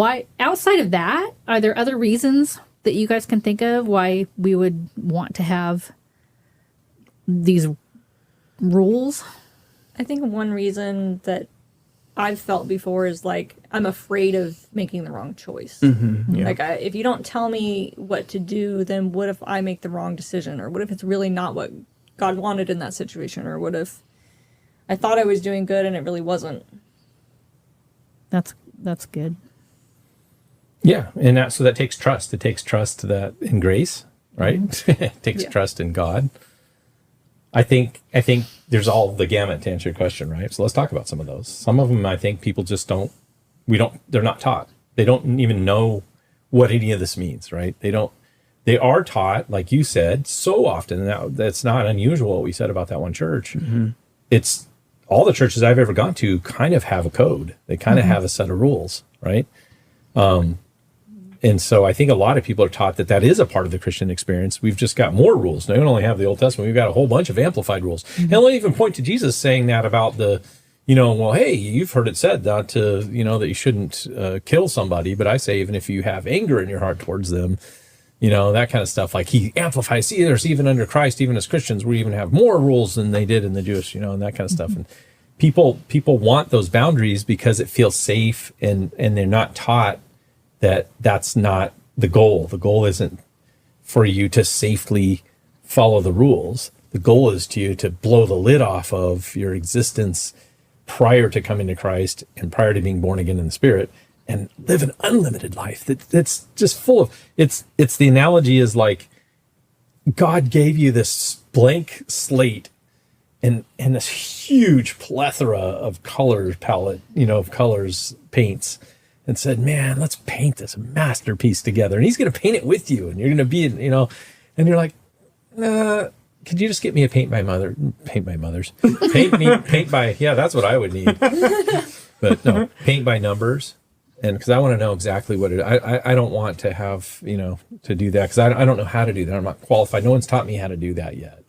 Why, outside of that, are there other reasons that you guys can think of why we would want to have these rules? I think one reason that I've felt before is like I'm afraid of making the wrong choice. Yeah. Like if you don't tell me what to do, then what if I make the wrong decision? Or what if it's really not what God wanted in that situation? Or what if I thought I was doing good and it really wasn't? That's good. Yeah, and so that takes trust. It takes trust that in grace, right? It takes trust in God. I think there's all the gamut to answer your question, right? So let's talk about some of those. Some of them I think people just they're not taught. They don't even know what any of this means, right? They are taught, like you said, so often. That's not unusual what we said about that one church. It's all the churches I've ever gone to kind of have a code. They kind of have a set of rules, right? And so I think a lot of people are taught that is a part of the Christian experience. We've just got more rules. Now, we don't only have the Old Testament. We've got a whole bunch of amplified rules. And they'll even point to Jesus saying that about well, hey, you've heard it said that, that you shouldn't kill somebody. But I say, even if you have anger in your heart towards them, that kind of stuff. Like he amplifies, see, there's even under Christ, even as Christians, we even have more rules than they did in the Jewish, and that kind of stuff. And people want those boundaries because it feels safe, and they're not taught that's not the goal. The goal isn't for you to safely follow the rules. The goal is to blow the lid off of your existence prior to coming to Christ and prior to being born again in the Spirit, and live an unlimited life that's just full of, it's the analogy is like God gave you this blank slate and this huge plethora of color palette, of colors, paints, and said, man, let's paint this masterpiece together. And he's going to paint it with you. And you're going to be, and you're like, could you just get me a paint by mothers? Paint by, yeah, that's what I would need. But no, paint by numbers. And because I want to know exactly what I don't want to have, to do that, because I don't know how to do that. I'm not qualified. No one's taught me how to do that yet.